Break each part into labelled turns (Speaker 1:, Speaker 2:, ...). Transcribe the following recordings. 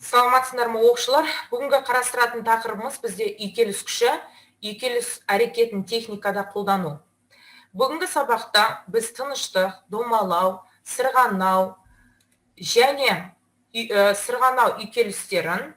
Speaker 1: Саламатсыздар ма оқушылар? Бүгінгі қарастыратын тақырыбымыз бізде үйкеліс күші, үйкеліс әрекетін техникада қолдану. Бүгінгі сабақта біз тыныштық, домалау, сырғанау және сырғанау үйкелістерін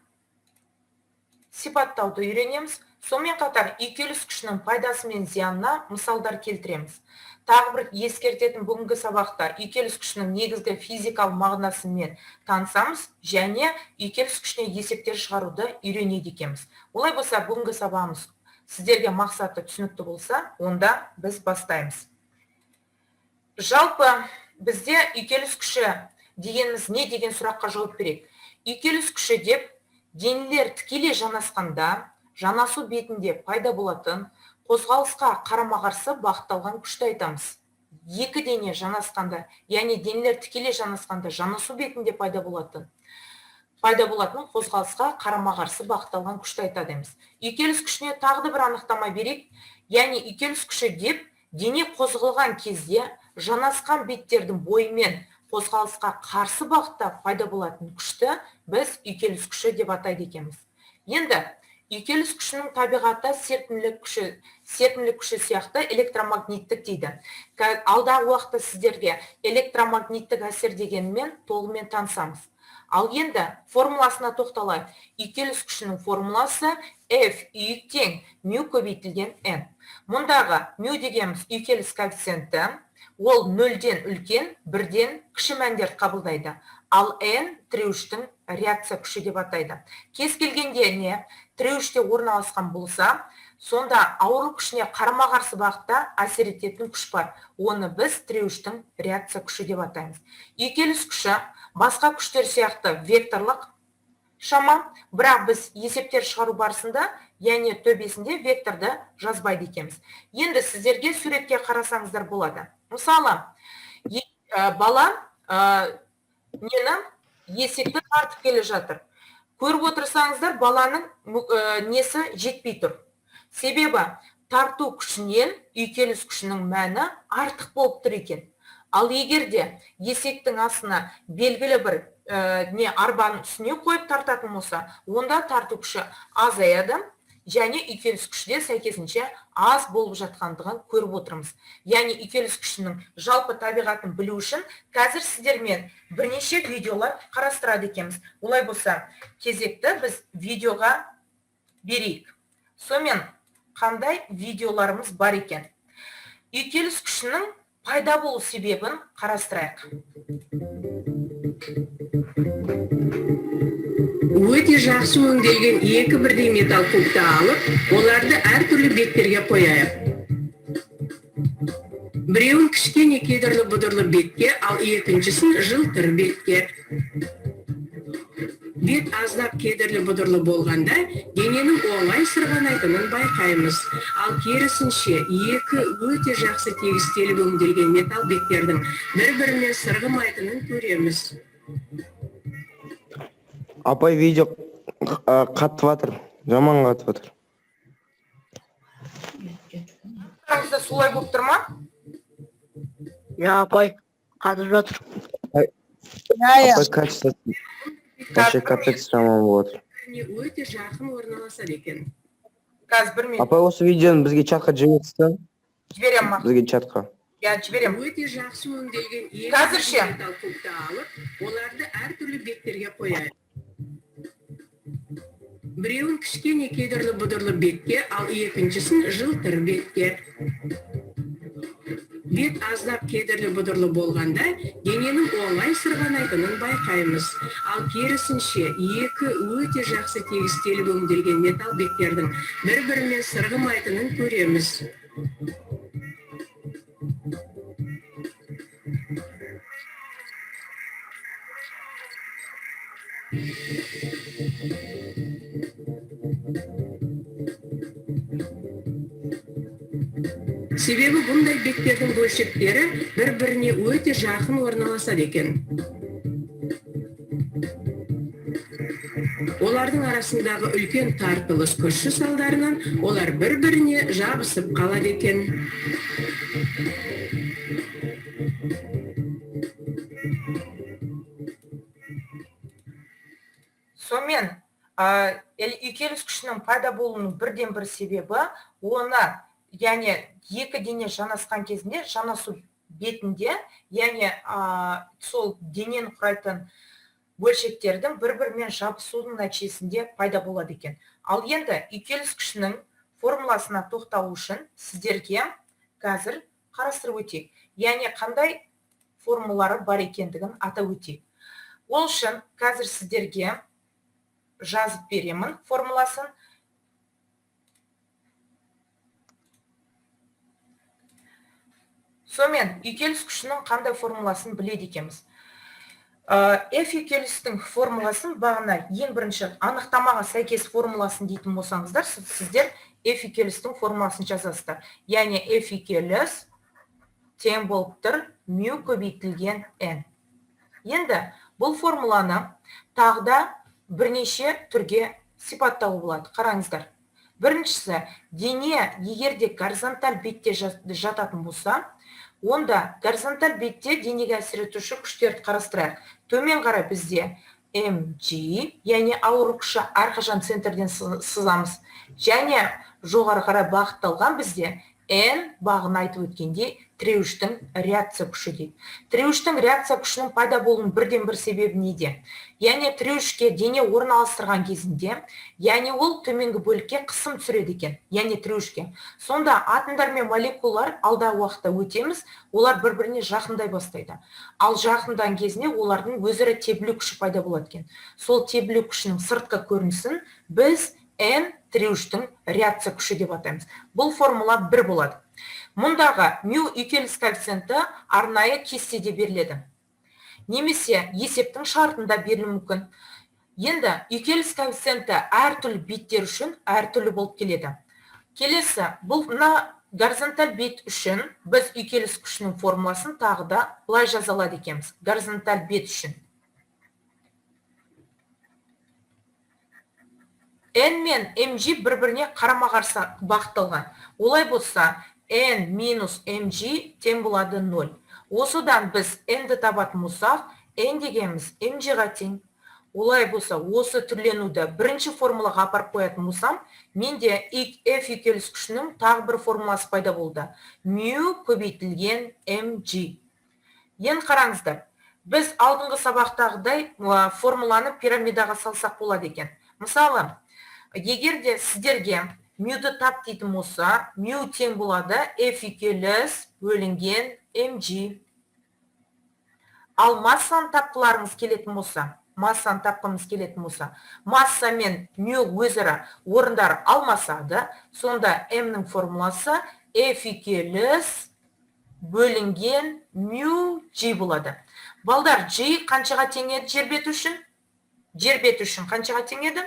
Speaker 1: сипаттауды үйренеміз. Сонымен қатар үйкеліс күшінің пайдасы мен зиянына мысалдар келтіреміз. Тағы бір ескертетін бүгінгі сабақта үйкеліс күшінің негізгі физикалық мағынасымен танысамыз және үйкеліс күшіне есептер шығаруды үйренеді екенбіз. Олай болса, бүгінгі сабағымыз сіздерге мақсаты түсінікті болса, онда біз бастаймыз. Жалпы бізде үйкеліс күші дегеніміз не деген сұраққа жауап берейік. Үйкеліс күші деп денелер тікелей жанасқанда, жанасу бетінде пайда болатын қозғалысқа қарама-қарсы бағытталған күшті айтамыз. Екі дене жанасқанда, яғни денелер тікелей жанасқанда жанасу бетінде пайда болатын қозғалысқа қарама-қарсы бағытталған күшті айтамыз. Үйкеліс күшіне тағы да бір анықтама берейік. Яғни үйкеліс күші деп дене қозғалған кезде жанасқан беттердің бойымен қозғалысқа қарсы бағытта пайда болатын күшті біз үйкеліс күші деп атайды екенбіз. Енді үйкеліс күшінің табиғаты серпімділік күші сияқты электромагниттік дейді. Алдағы уақытта сіздерге электромагниттік әсер дегенмен толығымен танысамыз. Ал енді формуласына тоқталайық. Үйкеліс күшінің формуласы F үйік тең мю көбейтілген n. Мұндағы мю дегеніміз үйкеліс коэффициенті, ол 0-ден үлкен, 1-ден кіші мәндер қабылдайды. Ал n тіреуіштің реакция күші деп атайды. Кез келгенде не тіреуіште орналасқан болса, сонда ауырлық күшіне қарама-қарсы бағытта әсер ететін күш бар. Оны біз тіреуіштің реакция күші деп атаймыз. Үйкеліс күші басқа күштер сияқты векторлық шама, бірақ біз есептер шығару барысында, яғни төбесінде векторды жазбайды екенбіз. Енді сіздерге суретке қарасаңыздар болады. Мысалы, бала есекті тартып келе жатыр. Көріп отырсаңыздар, баланың несі жетпей тұр. Себебі тарту күшінен үйкеліс күшінің мәні артық болып тұр екен. Ал егерде есектің астына белгілі бір арбаның үстіне қойып тартатын болса, онда тарту күші азаяды және үйкеліс күші де сәйкесінше аз болып жатқандығын көріп отырмыз. Яғни үйкеліс күшінің жалпы табиғатын білу үшін қазір сіздермен бірнеше видеолар қарастырады екенбіз. Олай болса, кезекті біз видеоға берейік. Сонымен қандай видеоларымыз бар екен? Үйкеліс күшінің пайда болу себебін қарастырайық.
Speaker 2: Өте жақсы өңделген екі бірдей металл кубты алып, оларды әртүрлі беттерге қояйық. Біреуін кішкене кедірлі бұдырлы бетке, ал екіншісін жылтыр бетке. Бет аздап кедірлі бұдырлы болғанда, дененің оңай сырғанайтынын байқаймыз. Ал керісінше, екі өте жақсы тегістеліп өңделген металл беттердің бір-бірімен сырғымайтынын көреміз.
Speaker 3: Апай, видео қатып жатыр, жаман қатып жатыр.
Speaker 1: Қараңызда солай болып тұр ма?
Speaker 4: Апай, қатып жатыр.
Speaker 3: Апай, качество жаман болады.
Speaker 2: Өте жақын орналасады екен.
Speaker 1: Қазір бір минут.
Speaker 3: Апай, осы видеоны бізге чатқа жіберсін.
Speaker 1: Жіберем ма?
Speaker 3: Бізге чатқа.
Speaker 1: Жіберем.
Speaker 2: Өте жақсы өңделген екі
Speaker 1: Қазірше
Speaker 2: металл кубты алып, оларды әртүрлі беттерге қояйық. Біреуін кішкене кедірлі бұдырлы бетке, ал екіншісін жылтыр бетке. Бет аздап кедірлі бұдырлы болғанда, дененің оңай сырғанайтынын байқаймыз. Ал керісінше, екі өте жақсы тегістеліп өңделген металл беттердің бір-бірімен сырғымайтынын көреміз. Себебі бұндай беттердің бөлшектері бір-біріне өте жақын орналасады екен. Олардың арасындағы үлкен тартылыс күші салдарынан олар бір-біріне жабысып қалады екен.
Speaker 1: Сонымен үйкеліс күшінің пайда болуының бірден бір себебі оны, яғни екі дене жанасқан кезінде, жанасу бетінде, яғни сол денені құрайтын бөлшектердің бір-бірімен жабысудың нәтижесінде пайда болады екен. Ал енді үйкеліс күшінің формуласына тоқталу үшін сіздерге қазір қарастырып өтейік. Яғни қандай формулалары бар екендігін атап өтейік. Ол үшін қазір сіздерге жазып беремін формуласын. Сонымен үйкеліс күшінің қандай формуласын біледі екенбіз. F үйкелістің формуласын бағана ең бірінші анықтамаға сәйкес формуласын дейтін болсаңыздар, сіздер F үйкелістің формуласын жазасыздар. Яғни F үйкеліс тең болып тұр μ көбейтілген n. Енді бұл формуланы тағда бірнеше түрге сипаттауға болады. Қараңыздар. Біріншісі, дене егерде горизонталь бетте жататын болса, онда горизонталь бетте денеге әсер етуші күштерді қарастырайық. Төмен қарай бізде mg, яғни ауыр күші әрқашан центрден сызамыз. Және жоғары қарай бағытталған бізде n бағын айтып өткенде тіреуіштің реакция күші дейді. Тіреуіштің реакция күшінің пайда болуының бірден бір себебі неде? Яғни тіреуішке дене орналастырған кезінде, яғни ол төменгі бөлікке қысым түсіреді екен, яғни тіреуішке. Сонда атомдар мен молекулалар алдағы уақытта өтеміз, олар бір-біріне жақындай бастайды. Ал жақындан кезінде олардың өзара тебілу күші пайда болады екен. Сол тебілу күшінің сыртқы көрінісін біз n тіреуіштің реакция күші деп атаймыз. Бұл формула бір болады. Мұндағы μ үйкеліс коэффициенті арнайы кестеде беріледі. Немесе есептің шартында берілуі мүмкін. Енді үйкеліс коэффициенті әртүрлі беттер үшін әртүрлі болып келеді. Келесі, бұл горизонталь бет үшін біз үйкеліс күшінің формуласын тағы да былай жазалады екенбіз. Горизонталь бет үшін n мен mg бір-біріне қарама-қарсы бағытталған. Олай болса, n минус mg тең болады 0. Осыдан біз n-ді табатын болсақ, n дегеніміз mg-ға тең. Олай болса, осы түрленуді бірінші формулаға апарып қоятын болсам, менде f үйкеліс күшінің тағы бір формуласы пайда болды. μ көбейтілген mg. Енді қараңыздар, біз алдыңғы сабақтағыдай формуланы пирамидаға салсақ болады екен. Мысалы, егерде сіздерге μ-ді тап дейтін болса, μ тең болады f үйкеліс бөлінген mg. Ал массаны тапқыларыңыз келетін болса, масса мен μ өзара орындар алмасады, сонда m-нің формуласы f үйкеліс бөлінген μg болады. Балдар, g қаншаға тең еді жер беті үшін? Жер беті үшін қаншаға тең еді?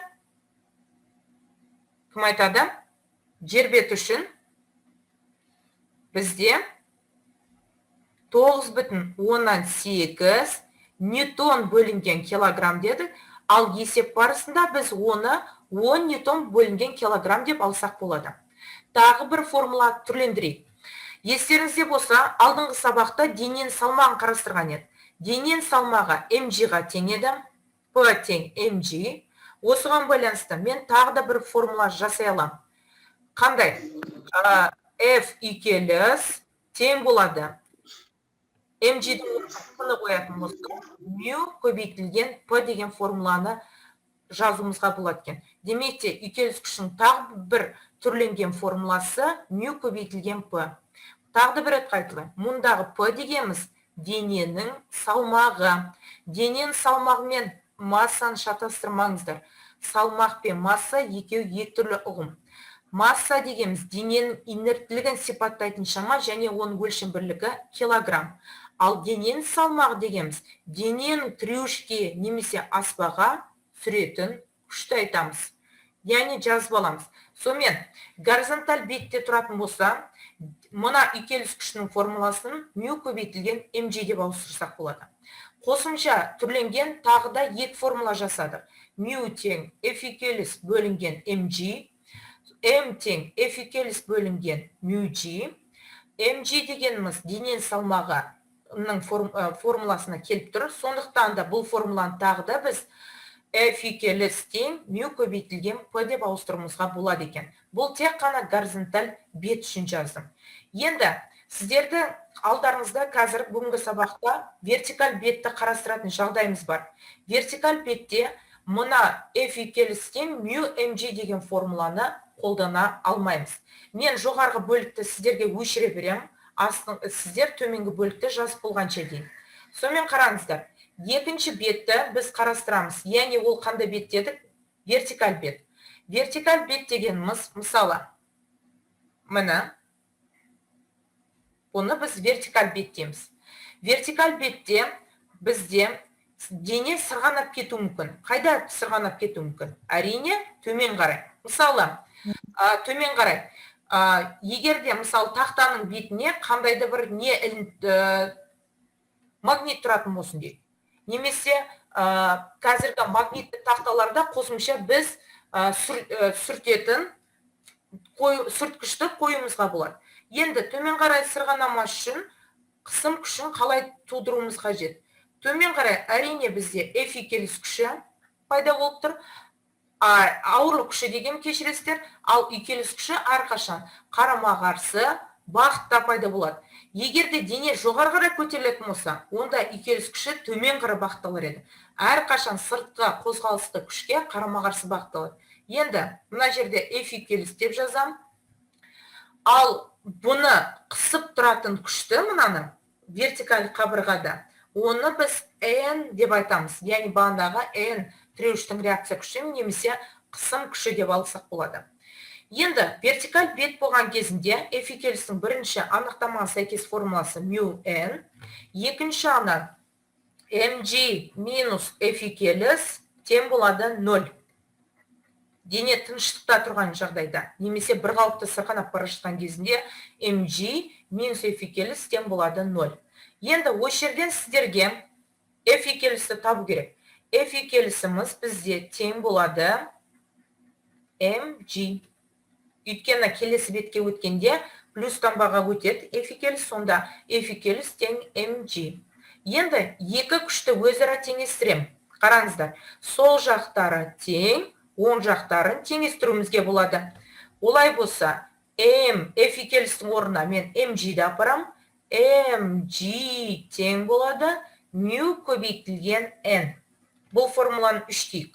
Speaker 1: Кім айтады? Жер беті үшін бізде 9,8 ньютон бөлінген килограмм дедік, ал есеп барысында біз оны 10 ньютон бөлінген килограмм деп алсақ болады. Тағы бір формула түрлендірейік. Естеріңізде болса, алдыңғы сабақта дененің салмағын қарастырған еді. Дененің салмағы mg-ға тең еді, p тең mg. Осыған байланысты мен тағы да бір формула жасай аламын. Қандай? F үйкеліс тең болады. mg-дің орнына қоятын болсақ, μ көбейтілген p деген формуланы жазуымызға болады екен. Демек те үйкеліс күшінің тағы бір түрленген формуласы μ көбейтілген p. Тағы да бір рет қайталайын. Мұндағы p дегеніміз дененің салмағы. Дененің салмағы мен массаны шатастырмаңыздар. Салмақ пен масса екеуі екі түрлі ұғым. Масса дегеніміз дененің инерттілігін сипаттайтын шама және оның өлшем бірлігі килограмм. Ал дененің салмағы дегеніміз дененің тіреуішке немесе аспаға түсіретін күшті айтамыз. Яғни жазып аламыз. Сонымен горизонталь бетте тұратын болса, мына үйкеліс күшінің формуласын μ көбейтілген mg деп ауыстырсақ болады. Қосымша түрленген тағы да екі формула жасадық. μ тең f үйкеліс бөлінген mg, m тең f үйкеліс бөлінген μg. mg дегеніміз дененің салмағының формуласына келіп тұр. Сондықтан да бұл формуланы тағы да біз F екеліс тең мю көбейтілген P деп ауыстыруымызға болады екен. Бұл тек қана горизонталь бет үшін жаздым. Енді сіздерді алдарыңызда қазір бүгінгі сабақта вертикаль бетті қарастыратын жағдайымыз бар. Вертикаль бетте мына F екеліс тең мю mg деген формуланы қолдана алмаймыз. Мен жоғарғы бөлікті сіздерге өшіре берем, сіздер төменгі бөлікті жазып болғанша дейін. Сонымен қараңыздар, екінші бетті біз қарастырамыз. Яғни ол қандай бет дедік? Вертикаль бет. Вертикаль бет дегеніміз, мысалы, міне, оны біз вертикаль бет дейміз. Вертикаль бетте бізде дене сырғанап кетуі мүмкін. Қайда сырғанап кетуі мүмкін? Әрине, төмен қарай. Мысалы, төмен қарай. Егерде, мысалы, тақтаның бетіне қандайды бір магнит тұратын болсын дейді. Немесе қазіргі магнитті тақталарда қосымша біз сүртетін сүрткішті қойымызға болады. Енді төмен қарай сырғанамас үшін қысым күшін қалай тудыруымыз қажет? Төмен қарай әрине бізде F екеліс күші пайда болып тұр. Ауырлық күші деген кешіресіздер, ал екеліс күші әрқашан қарама-қарсы бағытта пайда болады. Егерде дене жоғары қарай көтерілетін болса, онда екеліс күші төмен қарай бағытталар еді. Әрқашан сыртқа қозғалысты күшке қарама-қарсы бағытталады. Енді мына жерде F екеліс деп жазам. Ал бұны қысып тұратын күшті, мынаны вертикаль қабырғада, оны біз N деп айтамыз. Яғни бағандағы N тіреуіштің реакция күші немесе қысым күші деп алсақ болады. Енді вертикаль бет болған кезінде F екелістің бірінші анықтамаға сәйкес формуласы μ n, екінші ана mg минус F екеліс тең болады 0. Дене тыныштықта тұрған жағдайда, немесе бір қалыпты сырғанап бара жатқан кезінде mg минус F екеліс тең болады 0. Енді осы жерден сіздерге F екелісті табу керек. F екелісіміз бізде тең болады mg. Өйткені келесі бетке өткенде плюс таңбаға өтеді F екеліс, сонда F екеліс тең mg. Енді екі күшті өзара теңестірем. Қараңыздар, сол жақтары тең, оң жақтарын теңестіруімізге болады. Олай болса, F екелістің орнына мен mg-ді апарам. mg тең болады μ көбейтілген n. Бұл формуланы үштейік.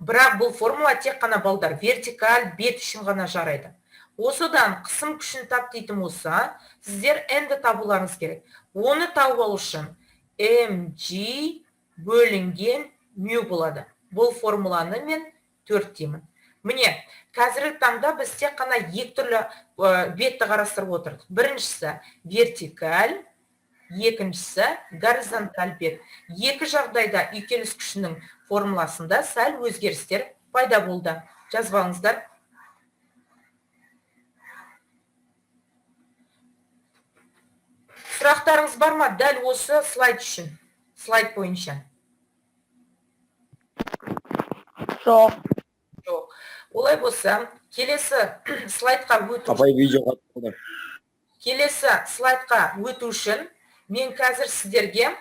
Speaker 1: Бірақ бұл формула тек қана балдар вертикаль бет үшін ғана жарайды. Осыдан қысым күшін тап дейтін болса, сіздер n-ді табуларыңыз керек. Оны тауып алу үшін mg бөлінген μ болады. Бұл формуланы мен 4 деймін. Міне, қазіргі таңда біз тек қана екі түрлі бетті қарастырып отырдық. Біріншісі вертикаль, екіншісі горизонталь бет. Екі жағдайда үйкеліс күшінің формуласында сәл өзгерістер пайда болды. Жазып алыңыздар. Сұрақтарыңыз бар ма дәл осы слайд үшін? Слайд бойынша.
Speaker 4: Жоқ.
Speaker 1: Жоқ. Олай болса, келесі слайдқа өту
Speaker 3: Апай видеоға түсті.
Speaker 1: Келесі слайдқа өту үшін мен қазір сіздерге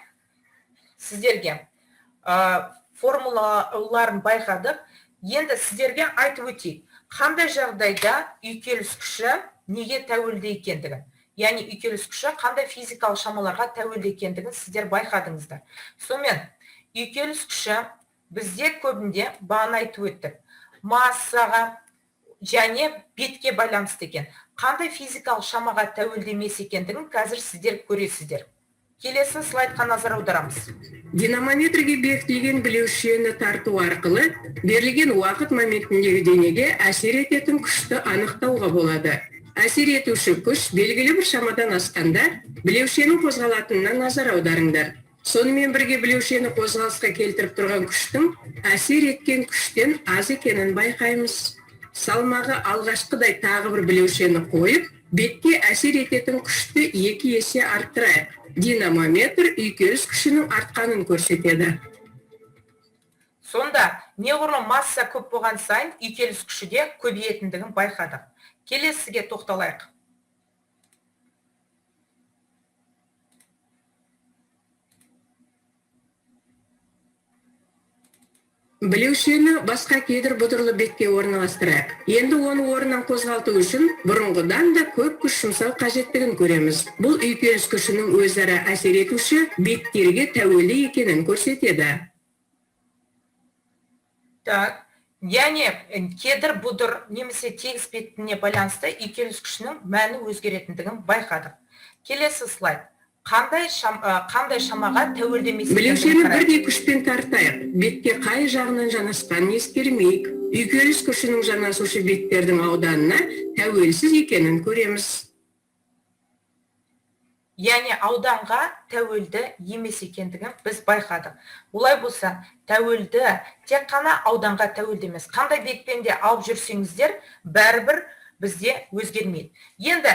Speaker 1: формулаларын байқадық. Енді сіздерге айтып өтейік. Қандай жағдайда үйкеліс күші неге тәуелді екендігін? Яғни үйкеліс күші қандай физикалық шамаларға тәуелді екендігін сіздер байқадыңыздар. Сонымен, үйкеліс күші бізде көбінде бағана айтып өттік. Массаға және бетке байланысты екен. Қандай физикалық шамаға тәуелді емес екендігін қазір сіздер көресіздер. Келесі слайдқа назар аударамыз.
Speaker 2: Динамометрге бекітілген білеушені тарту арқылы берілген уақыт моментіндегі денеге әсер ететін күшті анықтауға болады. Әсер етуші күш белгілі бір шамадан асқанда білеушенің қозғалатынына назар аударыңдар. Сонымен бірге білеушені қозғалысқа келтіріп тұрған күштің әсер еткен күштен аз екенін байқаймыз. Салмағы алғашқыдай тағы бір білеушені қойып, бетке әсер ететін күшті 2 есе арттырайық. Динамометр үйкеліс күшінің артқанын көрсетеді.
Speaker 1: Сонда, неғұрлым масса көп болған сайын үйкеліс күші де көбейетіндігін байқадық. Келесіге тоқталайық.
Speaker 2: Білеушені басқа кедір бұдырлы бетке орналастырайық. Енді оны орнынан қозғалту үшін бұрынғыдан да көп күш жұмсау қажеттігін көреміз. Бұл үйкеліс күшінің өзара әсер етуші беттерге тәуелді екенін көрсетеді.
Speaker 1: Так, яғни кедір бұдыр немесе тегіс бетіне байланысты үйкеліс күшінің мәні өзгеретіндігін байқадық. Келесі слайд. Қандай шамаға тәуелді емес екендігін
Speaker 2: Білеушені
Speaker 1: қарайық.
Speaker 2: бірдей күшпен тартайық. Бетке қай жағынан жанасқанын ескермейік. Үйкеліс күшінің жанасушы беттердің ауданына тәуелсіз екенін көреміз.
Speaker 1: Яғни ауданға тәуелді емес екендігін біз байқадық. Олай болса, тәуелді тек қана ауданға тәуелді емес. Қандай бетпен де алып жүрсеңіздер, бәрібір бізде өзгермейді. Енді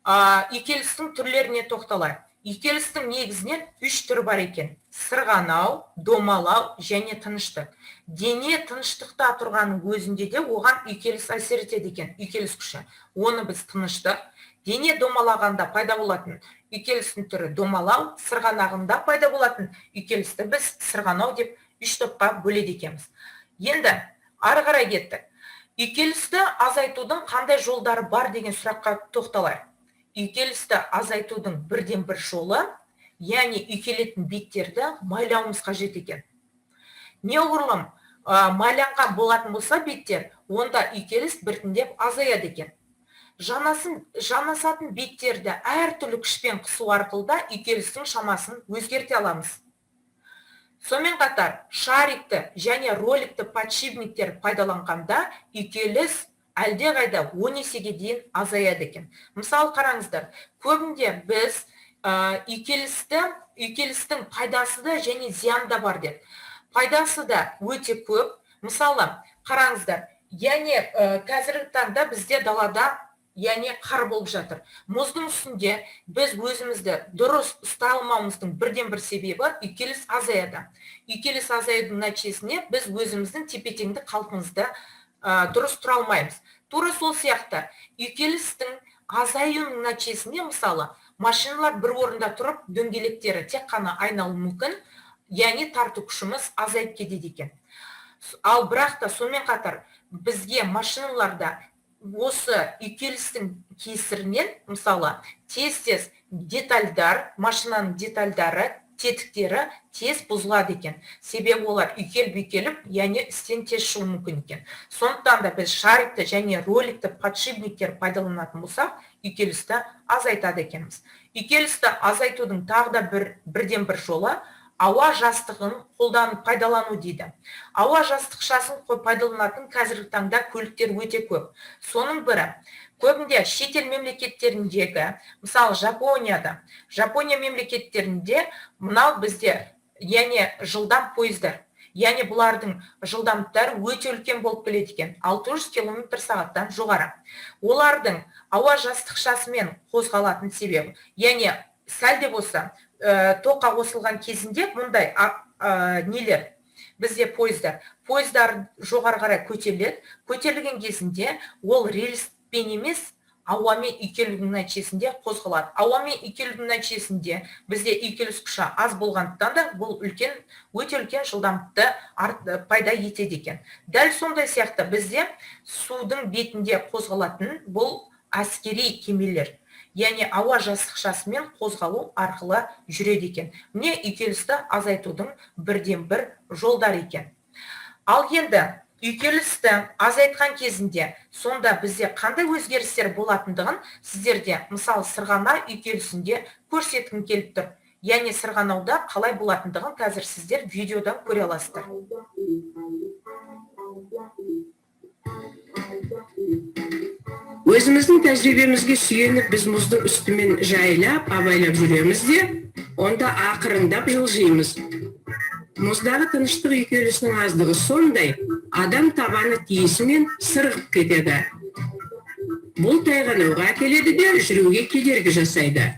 Speaker 1: үйкелістің түрлеріне тоқталайық. Үйкелістің негізінен 3 түрі бар екен. Сырғанау, домалау және тыныштық. Дене тыныштықта тұрғанның өзінде де оған үйкеліс әсер етеді екен, үйкеліс күші. Оны біз тыныштық. Дене домалағанда пайда болатын үйкелістің түрі домалау, сырғанағында пайда болатын үйкелісті біз сырғанау деп 3 топқа бөледі екенбіз. Енді ары қарай кеттік. Үйкелісті азайтудың қандай жолдары бар деген сұраққа тоқталайық. Үйкелісті азайтудың бірден бір жолы, яғни үйкелетін беттерді майлауымыз қажет екен. Неғұрлым майланған болатын болса беттер, онда үйкеліс біртіндеп азаяды екен. Жанасатын беттерді әртүрлі күшпен қысу арқылы да үйкелістің шамасын өзгерте аламыз. Сонымен қатар шарикті және роликті подшипниктер пайдаланғанда үйкеліс әлде қайда 10 есеге дейін азаяды екен. Мысалы қараңыздар, көбінде біз үйкелістің пайдасы да және зияны да бар деді. Пайдасы да өте көп. Мысалы қараңыздар, яғни қазіргі таңда бізде далада яғни қар болып жатыр. Мұздың үстінде біз өзімізді дұрыс ұстай алмауымыздың бірден бір себебі үйкеліс азаяды. Үйкеліс азаюдың нәтижесінде біз өзіміздің тепе-теңдік қалпымызда дұрыс тұра алмаймыз. Тура сол сияқты үйкелістің азаюының нәтижесінде мысалы машиналар бір орында тұрып дөңгелектері тек қана айналуы мүмкін, яғни тарту күшіміз азайып кетеді екен. Ал бірақ та сонымен қатар бізге машиналарда осы үйкелістің кесірінен мысалы тез детальдар, машинаның детальдары, тетіктері тез бұзылады екен. Себебі олар үйкеліп, яғни істен тез шығуы мүмкін екен. Сондықтан да біз шарикті және роликті подшипниктер пайдаланатын болсақ, үйкелісті азайтады екенбіз. Үйкелісті азайтудың тағы да бірден бір жолы ауа жастығын қолданып пайдалану дейді. Ауа жастықшасын пайдаланатын қазіргі таңда көліктер өте көп. Соның бірі көбінде шетел мемлекеттеріндегі, мысалы Жапония мемлекеттерінде мынау бізде, яғни жылдам пойыздар. Яғни бұлардың жылдамдықтары өте үлкен болып келеді екен, 600 км/сағаттан жоғары. Олардың ауа жастықшасымен қозғалатын себебі, яғни сәл де болса тоққа қосылған кезінде мұндай нелер бізде пойыздар жоғары қарай көтеріледі. Көтерілген кезінде ол рельспен емес, ауамен үйкелудің нәтижесінде қозғалады. Ауамен үйкелудің нәтижесінде бізде үйкеліс күші аз болғандықтан да бұл өте үлкен жылдамдықты пайда етеді екен. Дәл сондай сияқты бізде судың бетінде қозғалатын бұл әскери кемелер, яғни ауа жастықшасымен қозғалу арқылы жүреді екен. Міне үйкелісті азайтудың бірден бір жолдары екен. Ал енді үйкелісті азайтқан кезінде сонда бізде қандай өзгерістер болатындығын сіздерде мысалы сырғанау үйкелісінде көрсеткім келіп тұр. Яғни сырғанауда қалай болатындығын қазір сіздер видеодан көре аласыздар.
Speaker 2: Өзіміздің тәжірибемізге сүйеніп біз мұздың үстімен жайлап, абайлап жүреміз де, онда ақырындап жылжимыз. Мұздағы тыныштық үйкелісінің аздығы сондай, адам табаны тиісімен сырғып кетеді. Бұл тайғанауға әкеледі де жүруге кедергі жасайды.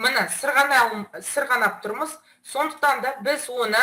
Speaker 1: Мына сырғанап тұрмыз, сондықтан да біз оны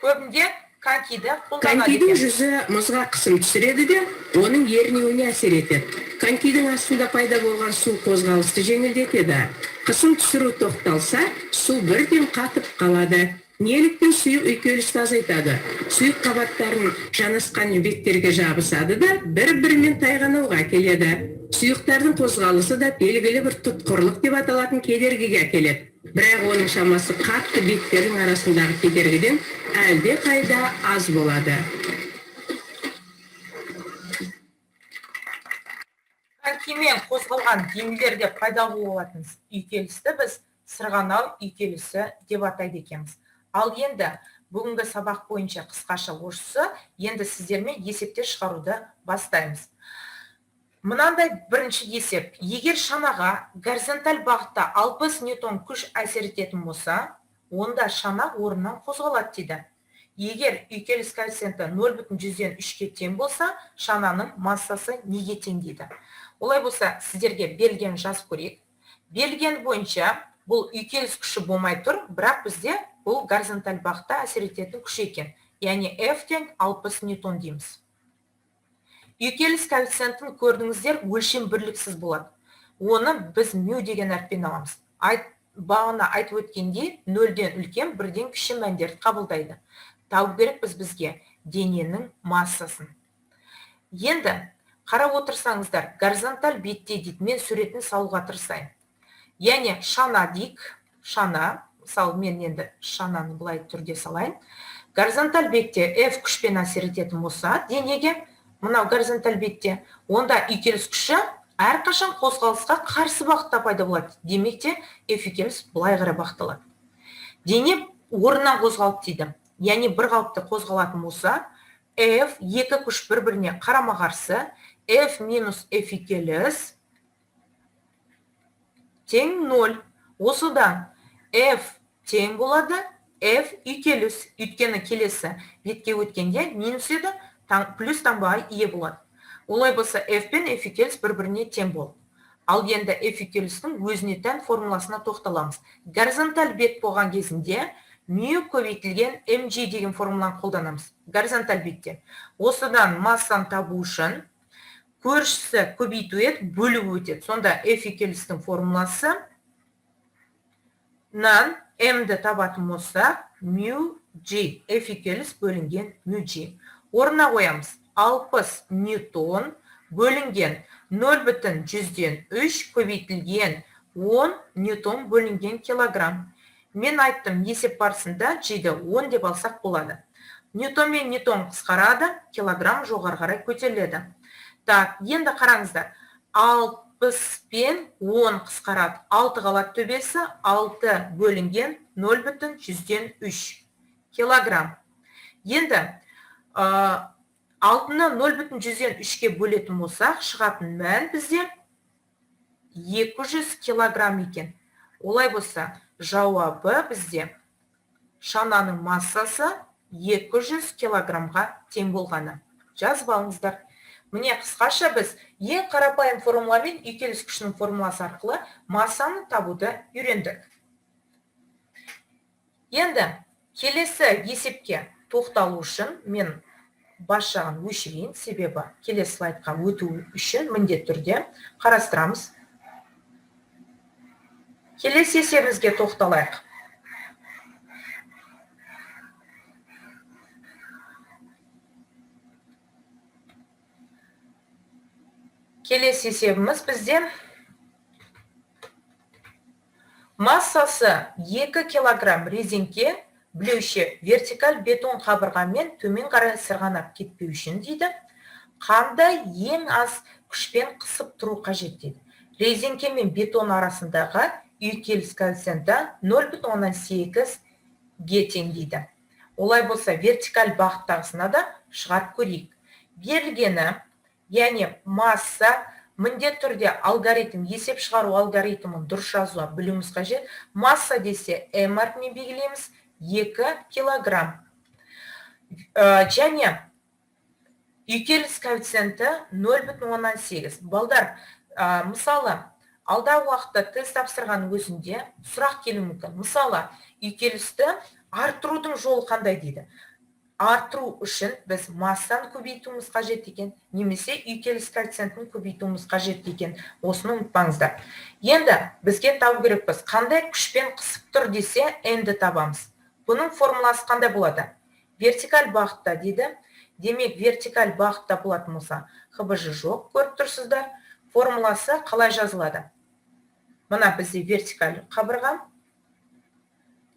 Speaker 1: көбінде конькиді қолданады
Speaker 2: Конькидің
Speaker 1: екен.
Speaker 2: жүзі мұзға қысым түсіреді де, оның ернеуіне әсер етеді. Конькидің астында пайда болған су қозғалысты жеңілдетеді. Қысым түсіру тоқталса, су бірден қатып қалады. Неліктен сұйық үйкелісті азайтады. Сұйық қабаттарын жанасқан беттерге жабысады да, бір-бірімен тайғанауға келеді. Сұйықтардың қозғалысы да белгілі бір тұтқырлық деп аталатын кедергіге әкеледі. Бірақ оның шамасы қатты беттердің арасындағы кедергіден әлде қайда аз болады.
Speaker 1: Конькимен қозғалған денелерде пайда болатын үйкелісті біз сырғанау үйкелісі деп атайды екенбіз. Ал енді бүгінгі сабақ бойынша қысқаша осы, енді сіздермен есептер шығаруды бастаймыз. Мынандай бірінші есеп. Егер шанаға горизонталь бағытта 60 ньютон күш әсер ететін болса, онда шана орнынан қозғалады дейді. Егер үйкеліс коэффициенті 0,3-ке тең болса, шананың массасы неге тең дейді. Олай болса, сіздерге берілген жазып көрейік. Берілген бойынша бұл үйкеліс күші болмай тұр, бірақ бізде бұл горизонталь бағытта әсер ететін күш екен. Яғни F тең 60 ньютон дейміз. Үйкеліс коэффициентін көрдіңіздер, өлшем бірліксіз болады. Оны біз мю деген әріппен аламыз. Бағана айтып өткендей, 0-ден үлкен, 1-ден кіші мәндерді қабылдайды. Табу керек бізге дененің массасын. Енді қарап отырсаңыздар, горизонталь бетте дейді, мен суретін салуға тырысайын. Яғни шана дейік, шана, мысалы мен енді шананы былай түрде салайын. Горизонталь бетте F күшпен әсер ететін болса, денеге, мынау горизонталь бетте, онда үйкеліс күші әрқашан қозғалысқа қарсы бағытта пайда болады. Демекте F үйкеліс былай қарай бағытталады. Дене орнынан қозғалып дейді. Яғни бір қалыпты қозғалатын болса, F екі күш бір-біріне қарама қарсы, F минус F үйкеліс тең 0. Осыдан F тең болады, F үйкеліс. Өйткені келесі бетке өткенде минус еді, плюс таңбаға ие болады. Олай болса, F пен F үйкеліс бір-біріне тең болды. Ал енді F үйкелістің өзіне тән формуласына тоқталамыз. Горизонталь бет болған кезінде мю көбейтілген mg деген формуланы қолданамыз. Горизонталь бетте. Осыдан массаны табу үшін көршісі көбейту ет, бөлу өтеді. Сонда F үйкелістің формуласы нан m-ді табатын болса, мю g. F үйкеліс бөлінген мю g. Орнына қоямыз. 60 ньютон бөлінген 0,103 көбейтілген 10 ньютон бөлінген килограмм. Мен айттым, есеп барысында g-ді 10 деп алсақ болады. Ньютон мен ньютон қысқарады, килограмм жоғары қарай көтеріледі. Так, енді қараңыздар. 60 пен 10 қысқарады. 6 қалады төбесі, 6 бөлінген 0,103 килограмм. Енді 6-ны 0,103-ке бөлетін болсақ, шығатын мән бізде 200 килограмм екен. Олай болса, жауабы бізде шананың массасы 200 килограммға тең болғаны. Жазып алыңыздар. Міне қысқаша біз ең қарапайым формуламен үйкеліс күшінің формуласы арқылы массаны табуды үйрендік. Енді келесі есепке тоқталу үшін мен бас жағын өшірейін, себебі келесі слайдқа өту үшін міндетті түрде қарастырамыз. Келесі есебімізге тоқталайық. Келесі есебіміз бізде массасы 2 килограмм резеңке білеуші вертикаль бетон қабырғамен төмен қарай сырғанап кетпеу үшін дейді. Қандай ең аз күшпен қысып тұру қажет дейді. Резеңке мен бетон арасындағы үйкеліс коэффициенті 0,18-ге тең дейді. Олай болса, вертикаль бағыттағысына да шығарып көрейік. Берілгені, яғни масса, міндет түрде алгоритм, есеп шығару алгоритмін дұрыс жазуға білуіміз қажет. Масса десе m әрпімен белгілейміз, 2 килограмм. Және үйкеліс коэффициенті 0,18. Балдар, мысалы, алдағы уақытта тест тапсырған өзінде сұрақ келуі мүмкін. Мысалы, үйкелісті арттырудың жолы қандай дейді. арттыру үшін біз массаны көбейтуіміз қажет екен, немесе үйкеліс коэффициентін көбейтуіміз қажет екен. Осыны ұмытпаңыздар. Енді бізге табу керекпіз. Қандай күшпен қысып тұр десе, n-ді табамыз. Бұның формуласы қандай болады? Вертикаль бағытта дейді. Демек, вертикаль бағытта болатын болса, ХБЖ жоқ, көріп тұрсыздар. Формуласы қалай жазылады? Мына бізде вертикаль қабырға.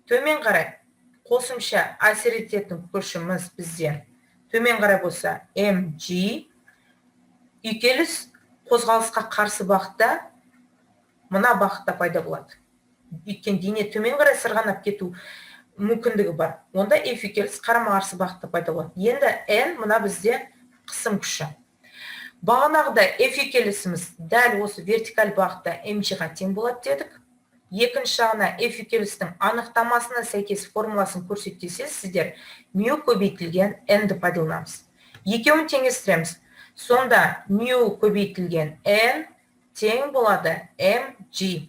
Speaker 1: Төмен қарай қосымша әсер ететін күшіміз бізде төмен қарай болса mg, үйкеліс қозғалысқа қарсы бағытта мына бағытта пайда болады. Өйткені дене төмен қарай сырғанап кету мүмкіндігі бар. Онда F үйкеліс қарама-қарсы бағытта пайда болады. Енді n мына бізде қысым күші. Бағанағыда F үйкелісіміз дәл осы вертикаль бағытта mg-ға тең болады дедік. Екінші жағына F үйкелістің анықтамасына сәйкес формуласын көрсетсеңіз, сіздер μ көбейтілген n-ді пайдаланамыз. Екеуін теңестіреміз. Сонда μ көбейтілген n тең болады mg.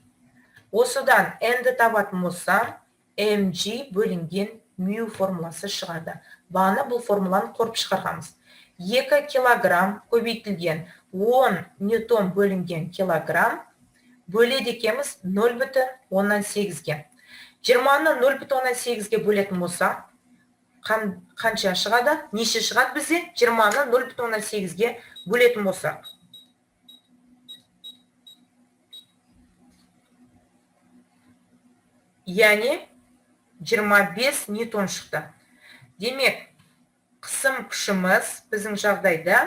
Speaker 1: Осыдан n-ді табатын болсам, mg бөлінген μ формуласы шығады. Бағана бұл формуланы қорып шығарғанбыз. 2 килограмм көбейтілген 10 ньютон бөлінген килограмм бөледі екенбіз 0,8-ге. 20-ны 0,8-ге бөлетін болса, қанша шығады? Неше шығады бізде? 20-ны 0,8-ге бөлетін болса. Яғни 25 ньютон шықты. Демек, қысым күшіміз біздің жағдайда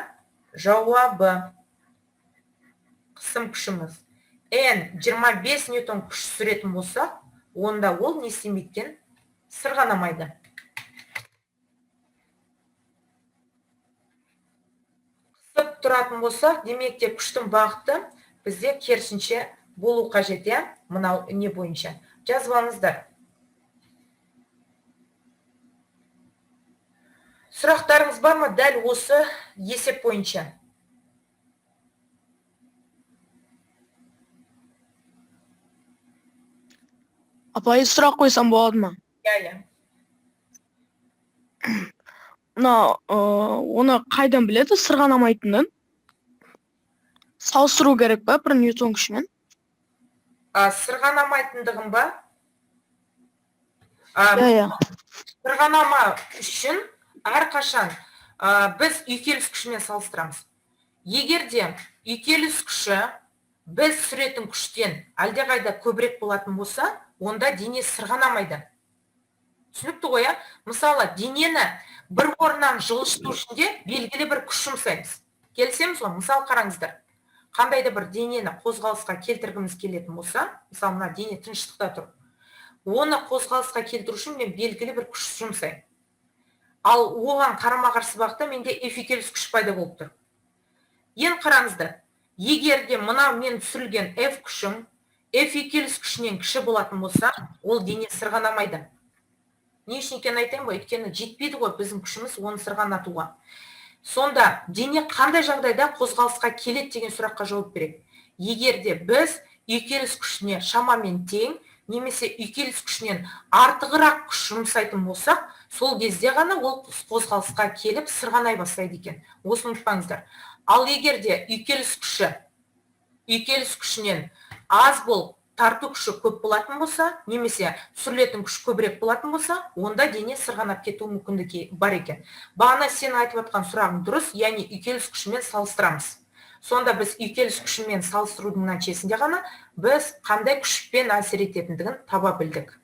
Speaker 1: жауабы. Қысым күшіміз n 25 ньютон күш сүретін болса, онда ол не істемейді? Сырғанамайды. Қысып тұратын болса, демек те күштің бағыты бізде керісінше болу қажет, мынау не бойынша. Жазып алыңыздар. Сұрақтарыңыз бар ма дәл осы есеп бойынша?
Speaker 4: Апай, сұрақ қойсам болады ма?
Speaker 1: Иә.
Speaker 4: Оны қайдан біледі сырғанамайтынын? Салыстыру керек па 1 ньютон күшімен?
Speaker 1: Сырғанамайтындығын ба?
Speaker 4: Иә.
Speaker 1: Сырғанама үшін әрқашан біз үйкеліс күшімен салыстырамыз. Егерде үйкеліс күші біз сүретін күштен әлдеқайда көбірек болатын болса, онда дене сырғанамайды. Түсінікті ғой, мысалы, денені бір орыннан жылжыту үшін де белгілі бір күш жұмсаймыз. Келісеміз ғой, мысалы қараңыздар. Қандайда бір денені қозғалысқа келтіргіміз келетін болса, мысалы, мына дене тыныштықта тұр. Оны қозғалысқа келтіру үшін мен белгілі бір күш жұмсаймын. Ал оған қарама-қарсы бағытта менде F үйкеліс күш пайда болып тұр. Енді қараңыздар. Егерде мына мен түсірілген F күшім F үйкеліс күшінен кіші болатын болса, ол дене сырғанамайды. Не үшін екенін айтайын ба? Өйткені жетпейді ғой біздің күшіміз оны сырғанатуға. Сонда дене қандай жағдайда қозғалысқа келеді деген сұраққа жауап береді. Егерде біз үйкеліс күшіне шамамен тең, немесе үйкеліс күшінен артығырақ күш жұмсайтын болсақ, сол кезде ғана ол қозғалысқа келіп сырғанай бастайды екен. Осыны ұмытпаңыздар. Ал егерде үйкеліс күшінен аз болып, тарту күші көп болатын болса, немесе сүрілетін күш көбірек болатын болса, онда дене сырғанап кету мүмкіндігі бар екен. Бағана сен айтып отқан сұрағың дұрыс, яғни үйкеліс күшімен салыстырамыз. Сонда біз үйкеліс күшімен салыстырудың нәтижесінде ғана біз қандай күшпен әсер ететіндігін таба білдік.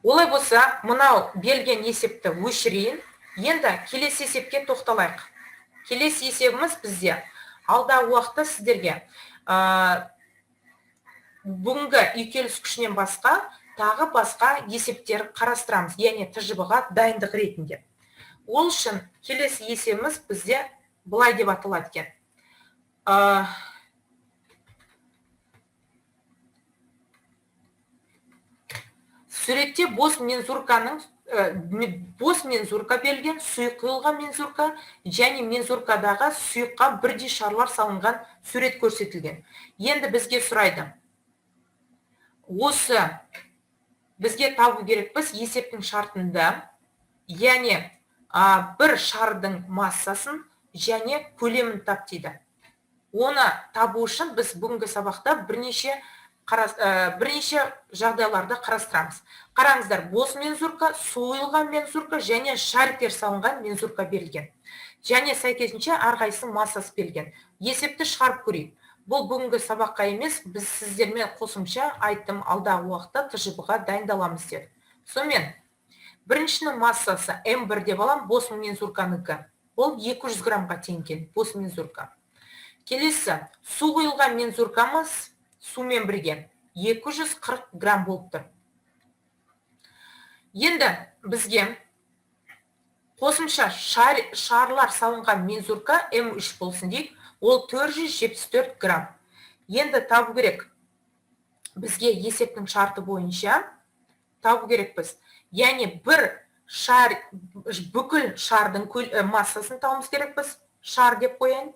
Speaker 1: Олай болса, мынау берілген есепті өшірейін. Енді келесі есепке тоқталайық. Келесі есебіміз бізде алдағы уақытта сіздерге бүгінгі үйкеліс күшінен басқа, тағы басқа есептер қарастырамыз, яғни ТЖБ-ға дайындық ретінде. Ол үшін келесі есебіміз бізде былай деп аталады екен. Суретте бос мензурка берілген, сұйық құйылған мензурка және мензуркадағы сұйыққа бірдей шарлар салынған сурет көрсетілген. Енді бізге сұрайды. Осы бізге табу керекпіз есептің шартында яғни бір шардың массасын және көлемін тап дейді. Оны табу үшін біз бүгінгі сабақта бірнеше жағдайларды қарастырамыз. Қараңыздар, бос мензурка, суылған мензурка және шариктер салынған мензурка берілген. Және сәйкесінше әрқайсының массасы берілген. Есепті шығарып көрейік. Бұл бүгінгі сабаққа емес, біз сіздермен қосымша айттым, алдағы уақытта ТЖБ-ға дайындаламыз деді. Сонымен, біріншінің массасы М1 деп алам, бос мензурканікі. Ол 200 граммға теңген, бос мензурка. Келесі, су құйылған мензуркамыз сумен бірге 240 грамм болып тұр. Енді бізге қосымша шарлар салынған мензурка М3 болсын дейік, ол 474 грамм. Енді табу керек. Бізге есептің шарты бойынша табу керек біз. Яғни бүкіл шардың массасын табуымыз керек біз. Шар деп қояйын.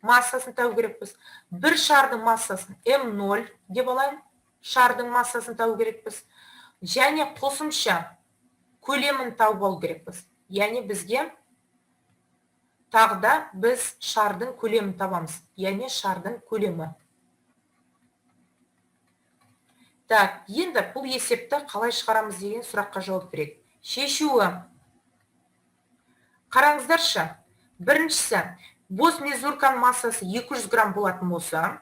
Speaker 1: Массасын табу керек біз. Бір шардың массасын М0 деп алайын. Шардың массасын табу керек біз. Және қосымша көлемін тауып алу керек біз. Яғни бізге тағда біз шардың көлемін табамыз. Яғни шардың көлемі. Так, енді бұл есепті қалай шығарамыз деген сұраққа жауап берейік. Шешуі. Қараңыздаршы. Біріншісі, бос мензурканың массасы 200 грамм болатын болса,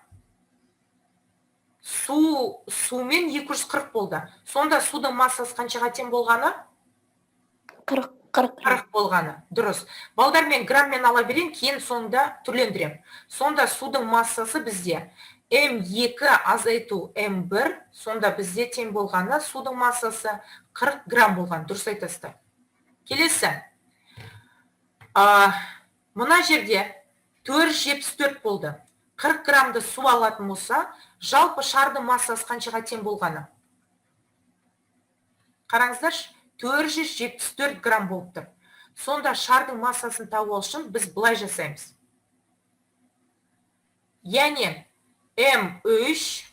Speaker 1: сумен 240 болды. Сонда судың массасы қаншаға тең болғаны? 40 болғаны. Дұрыс. Балдар мен граммен ала берейін, кейін соңында түрлендірем. Сонда судың массасы бізде М2 азайту М1, сонда бізде тең болғаны судың массасы 40 грамм болған. Дұрыс айтасыздар. Келесі. Мұна жерде 474 болды. 40 граммды су алатын болса, жалпы шардың массасы қаншаға тең болғаны? Қараңыздар, 474 грамм болып тұр. Сонда шардың массасын табу үшін біз былай жасаймыз. Яғни М3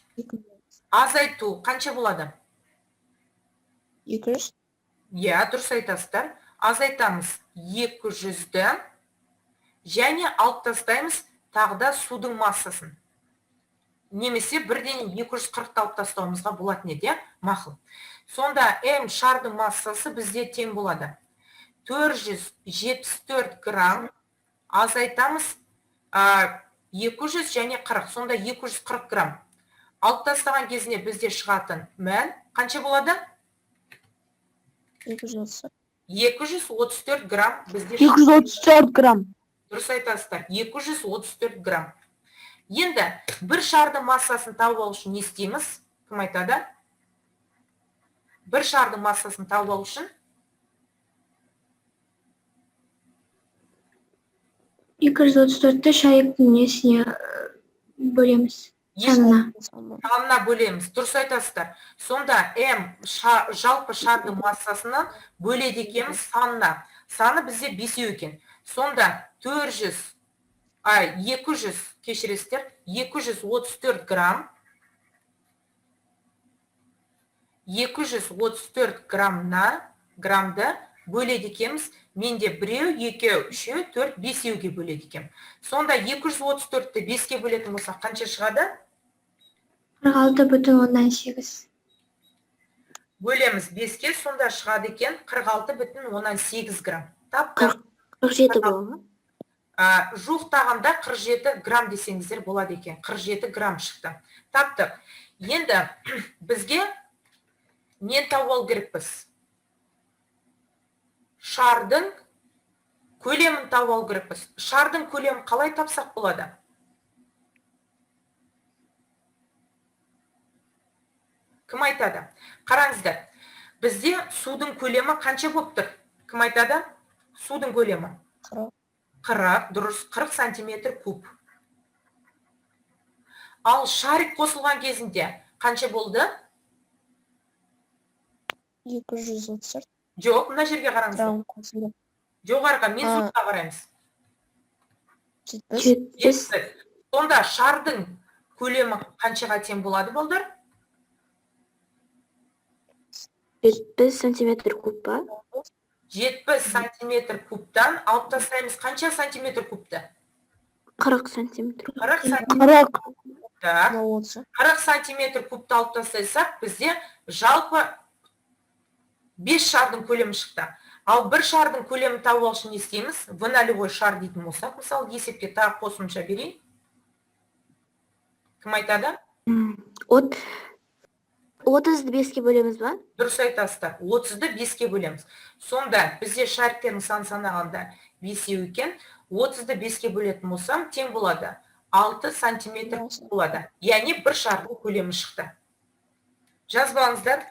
Speaker 1: азайту қанша болады?
Speaker 5: 200.
Speaker 1: Иә, дұрыс айтасыздар. Азайтамыз 200-ді және алып тастаймыз тағда судың массасын. Немесе бірден 240 алып тастауымызға болатын еді, мақұл. Сонда М шардың массасы бізде тең болады. 474 грамм азайтамыз 200 және 40. Сонда 240 грамм. Алып тастаған кезінде бізде шығатын мән қанша болады? 234 грамм бізде
Speaker 4: 234 грамм.
Speaker 1: Дұрыс айтасыздар, 234 грамм. Енді бір шардың массасын тауып алу үшін не істейміз? Кім айтады? Бір шардың массасын тауып алу үшін
Speaker 5: 234-ті шайықтың несіне бөлеміз?
Speaker 1: Санына бөлеміз. Дұрыс айтасыздар. Сонда М жалпы шардың массасына бөледі екенбіз санына. Саны бізде 5 екен. Сонда 200 кешіресіздер, 234 грамм 234 граммды бөледі екенбіз. Менде 1, 2, 3, 4, 5-ге бөледі екен. Сонда 234-ті 5-ке бөлетін болсақ қанша шығады?
Speaker 5: 46,8.
Speaker 1: Бөлеміз 5-ке, сонда шығады екен 46,8 грамм. Таптық.
Speaker 5: 47 болды.
Speaker 1: Жуықтағанда 47 грамм десеңіздер болады екен. 47 грамм шықты. Таптық. Енді бізге не тауып алу керекпіз? Шардың көлемін тауып алу керекпіз. Шардың көлемін қалай тапсақ болады? Кім айтады? Қараңыздар. Бізде судың көлемі қанша болып тұр? Кім айтады? Судың көлемі? 40, дұрыс, 40 сантиметр куб. Ал шарик қосылған кезінде қанша болды?
Speaker 5: 234
Speaker 1: Жоқ, мына жерге қараңыздар.
Speaker 5: грамм қосылды.
Speaker 1: Жоғарыға мензуркаға қараймыз.
Speaker 5: 70.
Speaker 1: Сонда шардың көлемі қаншаға тең болады, балдар?
Speaker 5: 70 сантиметр куб па?
Speaker 1: 70 сантиметр кубтан алып тастаймыз қанша сантиметр кубты?
Speaker 5: 40 сантиметр.
Speaker 1: 40 сантиметр
Speaker 4: 40.
Speaker 1: кубта. 40 сантиметр кубты алып тастайсақ, бізде жалпы 5 шардың көлемі шықты. Ал бір шардың көлемін табу үшін не істейміз? В нолевой шар дейтін болсақ, мысалы, есепке тағы қосымша берейін. Кім айтады?
Speaker 5: 30-ды 5-ке бөлеміз ба?
Speaker 1: Дұрыс айтасыздар. 30-ды 5-ке бөлеміз. Сонда бізде шариктердің санын санағанда 5 екен. 30-ды 5-ке бөлетін болсам, тең болады. 6 сантиметр болады. Яғни бір шардың көлемі шықты. Жазып алыңыздар.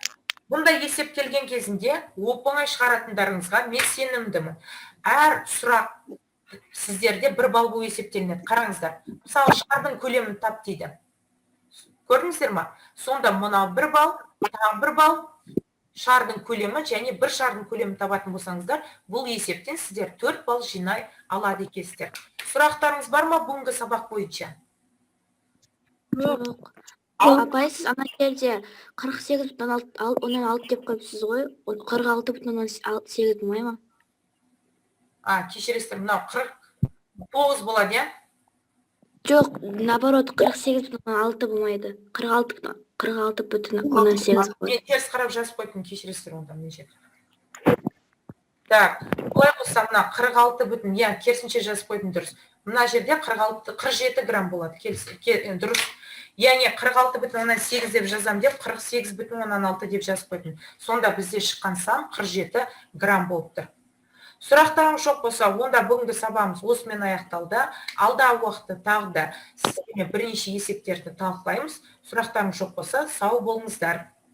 Speaker 1: Бұндай есептелген кезінде оп-оңай шығаратындарыңызға мен сенімдімін. Әр сұрақ сіздерде 1 балл болып есептелінеді. Қараңыздар. Мысалы, шардың көлемін тап дейді. Көрдіңіздер ма? Сонда мынау 1 балл, тағы 1 балл, шардың көлемі және бір шардың көлемін табатын болсаңыздар, бұл есептен сіздер 4 балл жинай алады екенсіздер. Сұрақтарыңыз бар ма бүгінгі сабақ бойынша?
Speaker 5: Жоқ. Апай, сіз ана жерде 48,6 деп қойыпсыз ғой. 46,8 болмай ма?
Speaker 1: Кешіресіздер, мынау 49 болады, иә?
Speaker 5: Жоқ, наоборот, 48,6 болмайды. 46,8 болады.
Speaker 1: Мен теріс қарап жазып қойдым, кешіресіздер онда мен ше. Так, былай қоссам, мына 46 бүтін, иә, керісінше жазып қойдым дұрыс. Мына жерде 47 грамм болады, дұрыс. Яғни 46,8 деп жазам деп, 48,6 деп жазып қойдым. Сонда бізде шыққан сан 47 грамм болып тұр. Сұрақтарыңыз жоқ болса, онда бүгінгі сабағымыз осымен аяқталды. Алдағы уақытта тағы да сіздермен бірнеше есептерді талқылаймыз. Сұрақтарыңыз жоқ болса, сау болыңыздар.